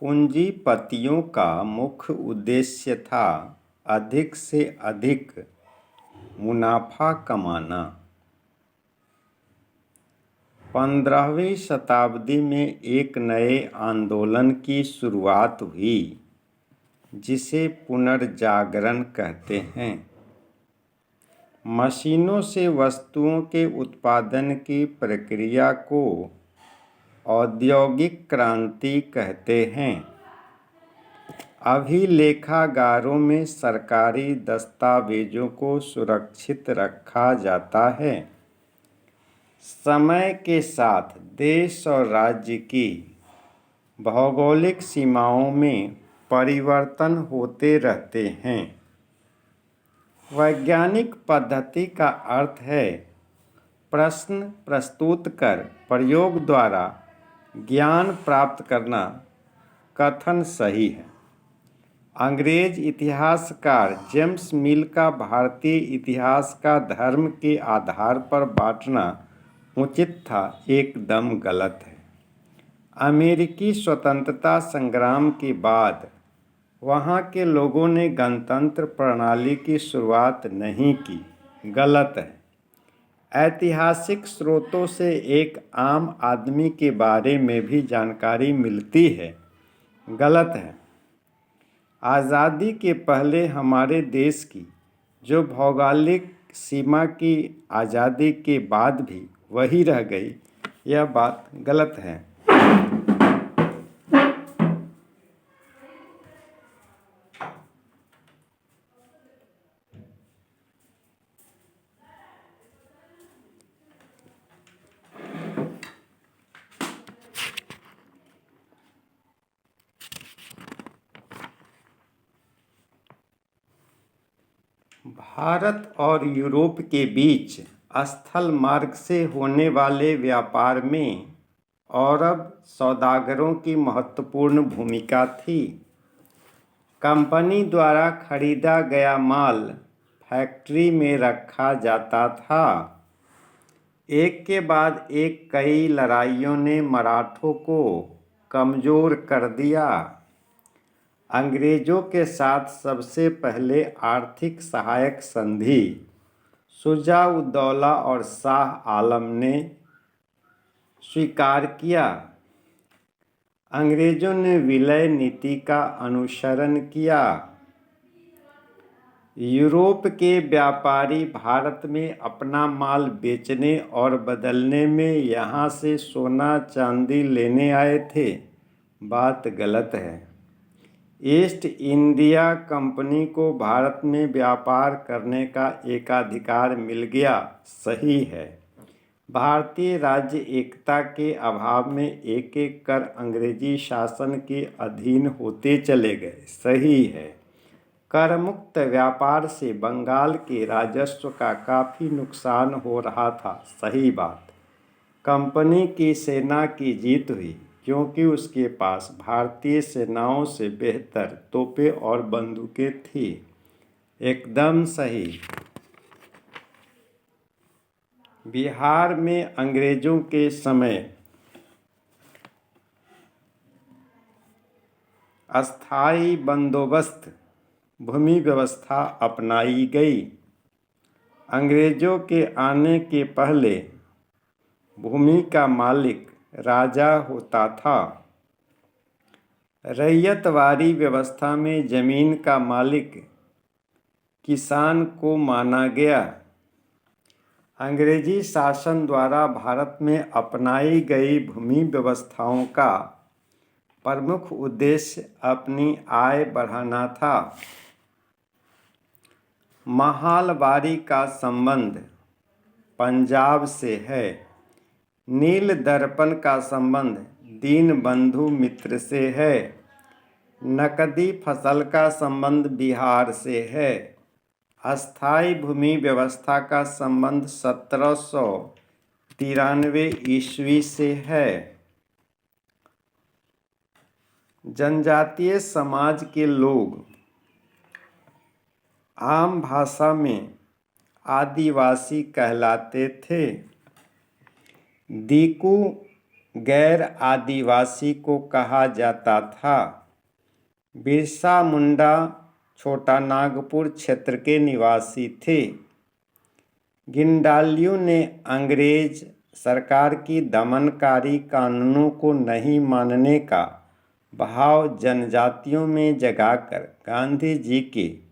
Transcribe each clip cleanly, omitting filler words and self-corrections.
पूंजीपतियों का मुख्य उद्देश्य था अधिक से अधिक मुनाफा कमाना। 15वीं शताब्दी में एक नए आंदोलन की शुरुआत हुई जिसे पुनर्जागरण कहते हैं। मशीनों से वस्तुओं के उत्पादन की प्रक्रिया को औद्योगिक क्रांति कहते हैं। अभिलेखागारों में सरकारी दस्तावेजों को सुरक्षित रखा जाता है। समय के साथ देश और राज्य की भौगोलिक सीमाओं में परिवर्तन होते रहते हैं। वैज्ञानिक पद्धति का अर्थ है प्रश्न प्रस्तुत कर प्रयोग द्वारा ज्ञान प्राप्त करना। कथन सही है। अंग्रेज इतिहासकार जेम्स मिल का भारतीय इतिहास का धर्म के आधार पर बांटना उचित था, एकदम गलत है। अमेरिकी स्वतंत्रता संग्राम के बाद वहाँ के लोगों ने गणतंत्र प्रणाली की शुरुआत नहीं की, गलत है। ऐतिहासिक स्रोतों से एक आम आदमी के बारे में भी जानकारी मिलती है, गलत है। आज़ादी के पहले हमारे देश की जो भौगोलिक सीमा की आज़ादी के बाद भी वही रह गई, यह बात गलत है। भारत और यूरोप के बीच स्थल मार्ग से होने वाले व्यापार में अरब सौदागरों की महत्वपूर्ण भूमिका थी। कंपनी द्वारा खरीदा गया माल फैक्ट्री में रखा जाता था। एक के बाद एक कई लड़ाइयों ने मराठों को कमज़ोर कर दिया। अंग्रेज़ों के साथ सबसे पहले आर्थिक सहायक संधि शुजा-उद-दौला और शाह आलम ने स्वीकार किया। अंग्रेज़ों ने विलय नीति का अनुसरण किया। यूरोप के व्यापारी भारत में अपना माल बेचने और बदलने में यहाँ से सोना चांदी लेने आए थे, बात गलत है। ईस्ट इंडिया कंपनी को भारत में व्यापार करने का एकाधिकार मिल गया, सही है। भारतीय राज्य एकता के अभाव में एक एक कर अंग्रेजी शासन के अधीन होते चले गए, सही है। कर मुक्त व्यापार से बंगाल के राजस्व का काफ़ी नुकसान हो रहा था, सही बात। कंपनी की सेना की जीत हुई क्योंकि उसके पास भारतीय सेनाओं से बेहतर तोपें और बंदूकें थी, एकदम सही। बिहार में अंग्रेज़ों के समय अस्थायी बंदोबस्त भूमि व्यवस्था अपनाई गई। अंग्रेज़ों के आने के पहले भूमि का मालिक राजा होता था। रैयतवाड़ी व्यवस्था में जमीन का मालिक किसान को माना गया। अंग्रेजी शासन द्वारा भारत में अपनाई गई भूमि व्यवस्थाओं का प्रमुख उद्देश्य अपनी आय बढ़ाना था। महालवाड़ी का संबंध पंजाब से है। नील दर्पण का संबंध दीनबंधु मित्र से है। नकदी फसल का संबंध बिहार से है। अस्थायी भूमि व्यवस्था का संबंध 1793 ईस्वी से है। जनजातीय समाज के लोग आम भाषा में आदिवासी कहलाते थे। दीकू गैर आदिवासी को कहा जाता था। बिरसा मुंडा छोटा नागपुर क्षेत्र के निवासी थे। गिंडालियों ने अंग्रेज सरकार की दमनकारी कानूनों को नहीं मानने का भाव जनजातियों में जगाकर गांधी जी के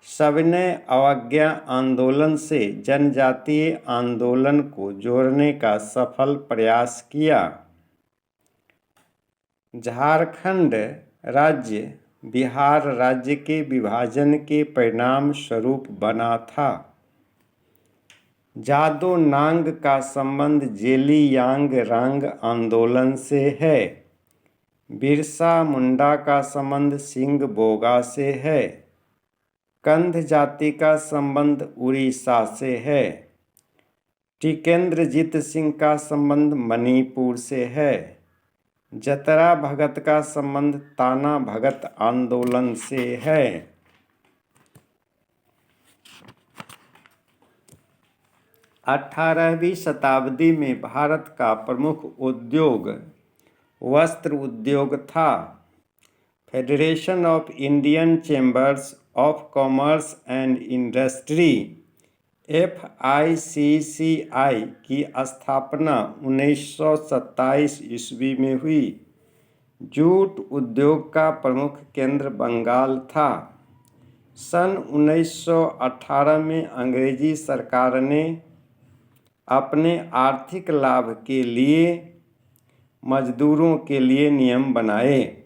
सविनय अवज्ञा आंदोलन से जनजातीय आंदोलन को जोड़ने का सफल प्रयास किया। झारखंड राज्य बिहार राज्य के विभाजन के परिणाम स्वरूप बना था। जादो नांग का संबंध जेलियांगरांग आंदोलन से है। बिरसा मुंडा का संबंध सिंह बोगा से है। कंध जाति का संबंध उड़ीसा से है। टिकेंद्रजीत सिंह का संबंध मणिपुर से है। जतरा भगत का संबंध ताना भगत आंदोलन से है। 18वीं शताब्दी में भारत का प्रमुख उद्योग वस्त्र उद्योग था। Federation of Indian chambers of commerce and industry FICCI की स्थापना 1927 ईस्वी में हुई। जूट उद्योग का प्रमुख केंद्र बंगाल था। सन 1918 में अंग्रेजी सरकार ने अपने आर्थिक लाभ के लिए मजदूरों के लिए नियम बनाए।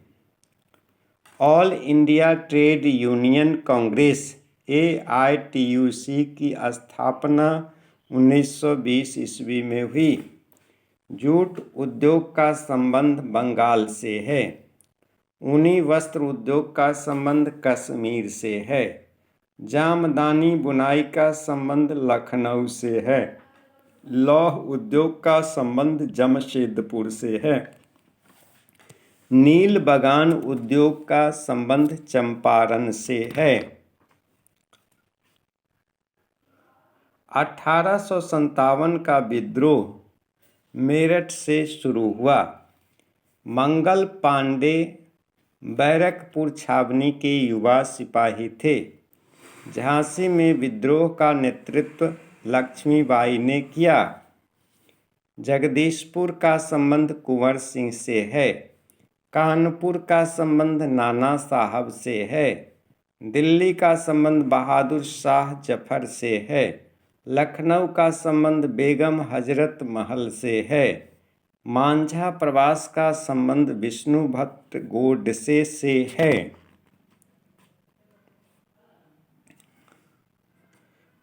All India trade union Congress AITUC की स्थापना 1920 ईस्वी में हुई। जूट उद्योग का संबंध बंगाल से है। ऊनी वस्त्र उद्योग का संबंध कश्मीर से है। जामदानी बुनाई का संबंध लखनऊ से है। लौह उद्योग का संबंध जमशेदपुर से है। नील बगान उद्योग का संबंध चंपारण से है। 1857 का विद्रोह मेरठ से शुरू हुआ। मंगल पांडे बैरकपुर छावनी के युवा सिपाही थे। झांसी में विद्रोह का नेतृत्व लक्ष्मीबाई ने किया। जगदीशपुर का संबंध कुंवर सिंह से है। कानपुर का संबंध नाना साहब से है। दिल्ली का संबंध बहादुर शाह जफर से है। लखनऊ का संबंध बेगम हजरत महल से है। मांझा प्रवास का संबंध विष्णु भट्ट गोडसे से है।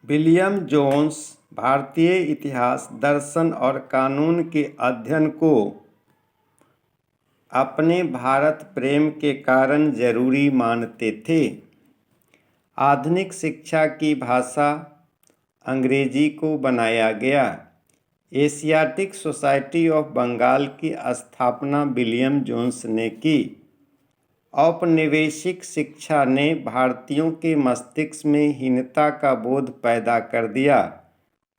विलियम जोन्स भारतीय इतिहास, दर्शन और कानून के अध्ययन को अपने भारत प्रेम के कारण जरूरी मानते थे। आधुनिक शिक्षा की भाषा अंग्रेजी को बनाया गया। एशियाटिक सोसाइटी ऑफ बंगाल की स्थापना विलियम जोन्स ने की। औपनिवेशिक शिक्षा ने भारतीयों के मस्तिष्क में हीनता का बोध पैदा कर दिया।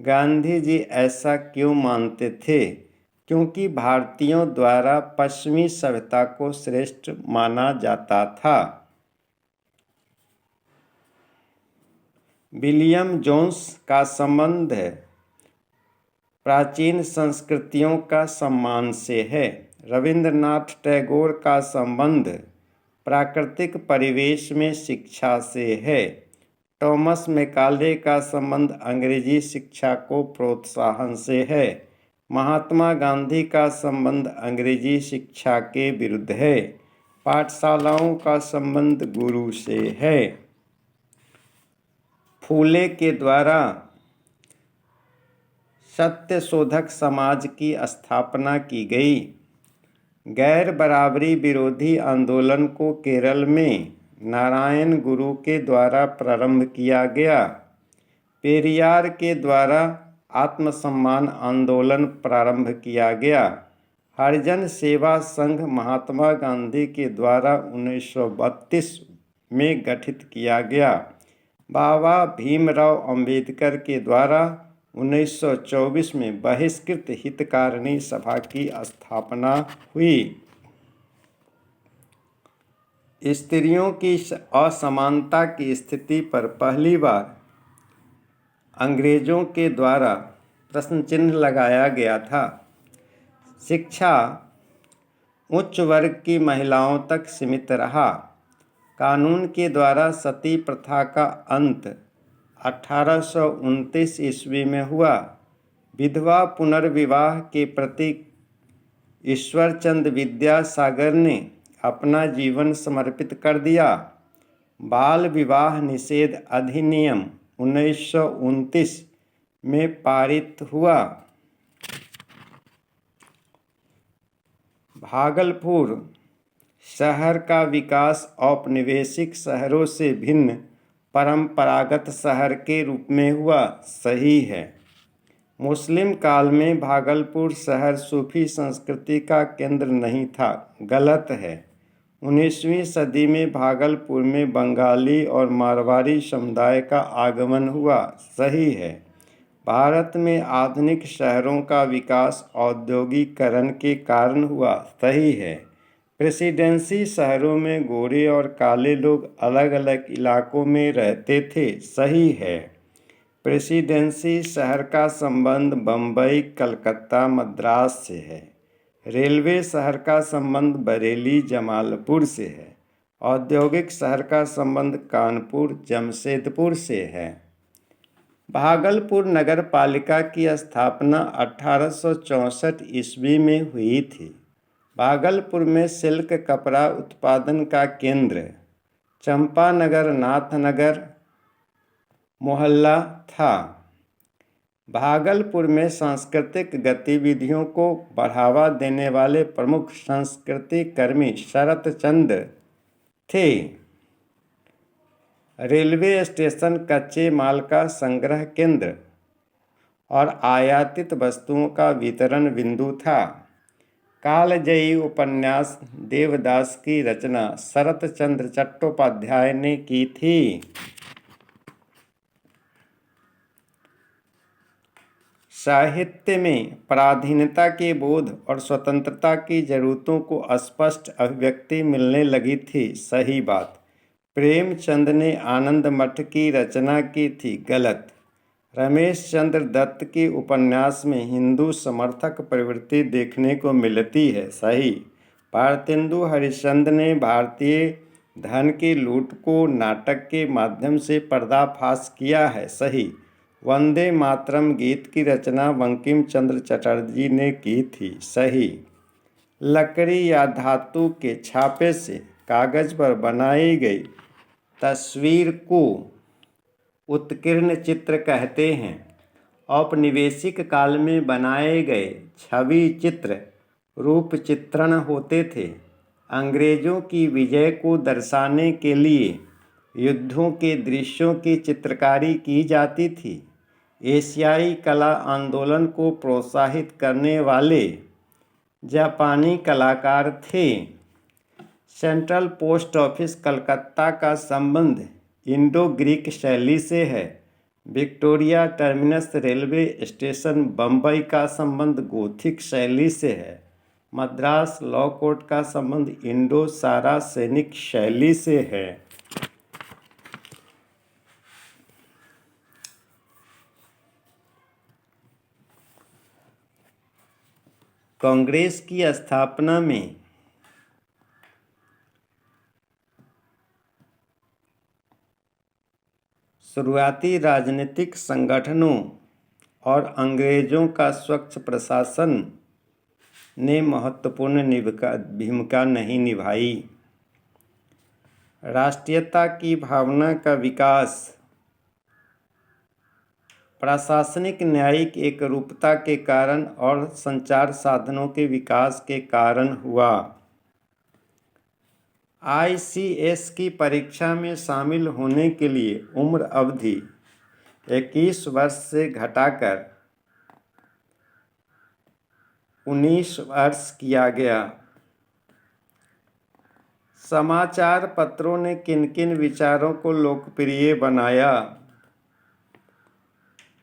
गांधी जी ऐसा क्यों मानते थे? क्योंकि भारतीयों द्वारा पश्चिमी सभ्यता को श्रेष्ठ माना जाता था। विलियम जोन्स का संबंध प्राचीन संस्कृतियों का सम्मान से है। रविंद्रनाथ टैगोर का संबंध प्राकृतिक परिवेश में शिक्षा से है। टॉमस मैकाले का संबंध अंग्रेजी शिक्षा को प्रोत्साहन से है। महात्मा गांधी का संबंध अंग्रेजी शिक्षा के विरुद्ध है। पाठशालाओं का संबंध गुरु से है। फूले के द्वारा सत्यशोधक समाज की स्थापना की गई। गैर बराबरी विरोधी आंदोलन को केरल में नारायण गुरु के द्वारा प्रारंभ किया गया। पेरियार के द्वारा आत्मसम्मान आंदोलन प्रारंभ किया गया। हरिजन सेवा संघ महात्मा गांधी के द्वारा 1932 में गठित किया गया। बाबा भीमराव अंबेडकर के द्वारा 1924 में बहिष्कृत हितकारिणी सभा की स्थापना हुई। स्त्रियों की असमानता की स्थिति पर पहली बार अंग्रेजों के द्वारा प्रश्न चिन्ह लगाया गया था। शिक्षा उच्च वर्ग की महिलाओं तक सीमित रहा। कानून के द्वारा सती प्रथा का अंत 1829 ईस्वी में हुआ। विधवा पुनर्विवाह के प्रति ईश्वरचंद विद्यासागर ने अपना जीवन समर्पित कर दिया। बाल विवाह निषेध अधिनियम 1929 में पारित हुआ। भागलपुर शहर का विकास औपनिवेशिक शहरों से भिन्न परंपरागत शहर के रूप में हुआ। सही है। मुस्लिम काल में भागलपुर शहर सूफी संस्कृति का केंद्र नहीं था। गलत है। 19वीं सदी में भागलपुर में बंगाली और मारवाड़ी समुदाय का आगमन हुआ। सही है। भारत में आधुनिक शहरों का विकास औद्योगिकरण के कारण हुआ। सही है। प्रेसिडेंसी शहरों में गोरे और काले लोग अलग अलग इलाकों में रहते थे। सही है। प्रेसिडेंसी शहर का संबंध बम्बई, कलकत्ता, मद्रास से है। रेलवे शहर का संबंध बरेली, जमालपुर से है। औद्योगिक शहर का संबंध कानपुर, जमशेदपुर से है। भागलपुर नगर पालिका की स्थापना 1864 ईस्वी में हुई थी। भागलपुर में सिल्क कपड़ा उत्पादन का केंद्र चंपानगर नाथनगर मोहल्ला था। भागलपुर में सांस्कृतिक गतिविधियों को बढ़ावा देने वाले प्रमुख संस्कृति कर्मी शरत चंद्र थे। रेलवे स्टेशन कच्चे माल का संग्रह केंद्र और आयातित वस्तुओं का वितरण बिंदु था। कालजयी उपन्यास देवदास की रचना शरत चंद्र चट्टोपाध्याय ने की थी। साहित्य में पराधीनता के बोध और स्वतंत्रता की जरूरतों को स्पष्ट अभिव्यक्ति मिलने लगी थी। सही बात। प्रेमचंद ने आनंद मठ की रचना की थी। गलत। रमेश चंद्र दत्त के उपन्यास में हिंदू समर्थक प्रवृत्ति देखने को मिलती है। सही। भारतेंदु हरिश्चंद्र ने भारतीय धन की लूट को नाटक के माध्यम से पर्दाफाश किया है। सही। वंदे मातरम गीत की रचना बंकिम चंद्र चटर्जी ने की थी। सही। लकड़ी या धातु के छापे से कागज पर बनाई गई तस्वीर को उत्कीर्ण चित्र कहते हैं। औपनिवेशिक काल में बनाए गए छवि चित्र रूप चित्रण होते थे। अंग्रेजों की विजय को दर्शाने के लिए युद्धों के दृश्यों की चित्रकारी की जाती थी। एशियाई कला आंदोलन को प्रोत्साहित करने वाले जापानी कलाकार थे। सेंट्रल पोस्ट ऑफिस कलकत्ता का संबंध इंडो ग्रीक शैली से है। Victoria terminus railway station Bombay का संबंध गोथिक शैली से है। मद्रास लॉ कोर्ट का संबंध इंडो सारासेनिक शैली से है। कांग्रेस की स्थापना में शुरुआती राजनीतिक संगठनों और अंग्रेजों का स्वच्छ प्रशासन ने महत्वपूर्ण भूमिका नहीं निभाई। राष्ट्रीयता की भावना का विकास प्रशासनिक न्यायिक एकरूपता के कारण और संचार साधनों के विकास के कारण हुआ। ICS की परीक्षा में शामिल होने के लिए उम्र अवधि 21 वर्ष से घटाकर 19 वर्ष किया गया। समाचार पत्रों ने किन किन विचारों को लोकप्रिय बनाया?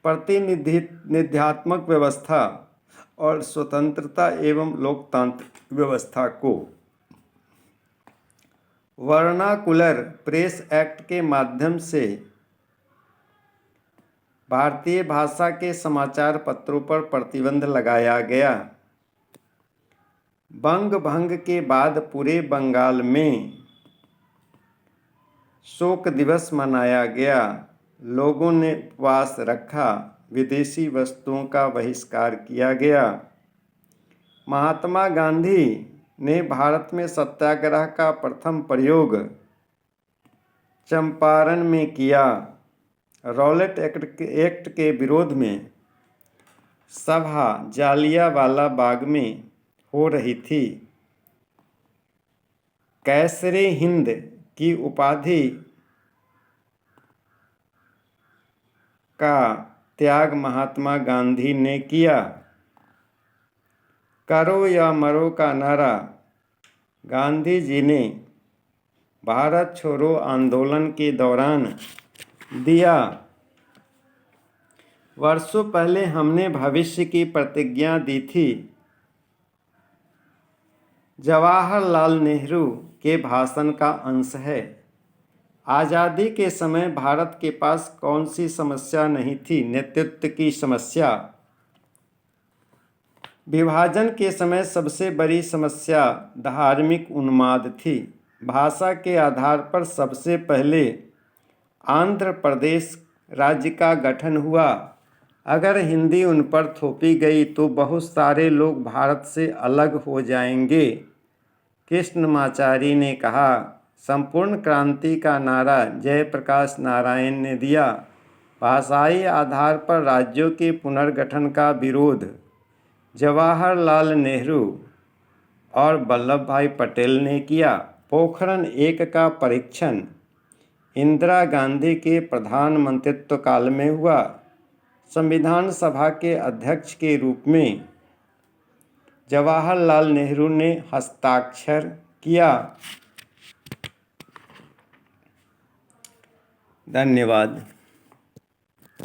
प्रतिनिधित्वात्मक व्यवस्था और स्वतंत्रता एवं लोकतांत्रिक व्यवस्था को वर्नाकुलर प्रेस एक्ट के माध्यम से भारतीय भाषा के समाचार पत्रों पर प्रतिबंध लगाया गया। बंग भंग के बाद पूरे बंगाल में शोक दिवस मनाया गया। लोगों ने उपवास रखा। विदेशी वस्तुओं का बहिष्कार किया गया। महात्मा गांधी ने भारत में सत्याग्रह का प्रथम प्रयोग चंपारण में किया। रॉलेट एक्ट के विरोध में सभा जालियांवाला बाग में हो रही थी। कैसरे हिंद की उपाधि का त्याग महात्मा गांधी ने किया। करो या मरो का नारा गांधी जी ने भारत छोड़ो आंदोलन के दौरान दिया। वर्षों पहले हमने भविष्य की प्रतिज्ञा दी थी। जवाहरलाल नेहरू के भाषण का अंश है। आज़ादी के समय भारत के पास कौन सी समस्या नहीं थी? नेतृत्व की समस्या। विभाजन के समय सबसे बड़ी समस्या धार्मिक उन्माद थी। भाषा के आधार पर सबसे पहले आंध्र प्रदेश राज्य का गठन हुआ। अगर हिंदी उन पर थोपी गई तो बहुत सारे लोग भारत से अलग हो जाएंगे। कृष्णमाचारी ने कहा। संपूर्ण क्रांति का नारा जयप्रकाश नारायण ने दिया। भाषाई आधार पर राज्यों के पुनर्गठन का विरोध जवाहरलाल नेहरू और वल्लभ भाई पटेल ने किया। पोखरण 1 का परीक्षण इंदिरा गांधी के प्रधानमंत्रित्व काल में हुआ। संविधान सभा के अध्यक्ष के रूप में जवाहरलाल नेहरू ने हस्ताक्षर किया। धन्यवाद।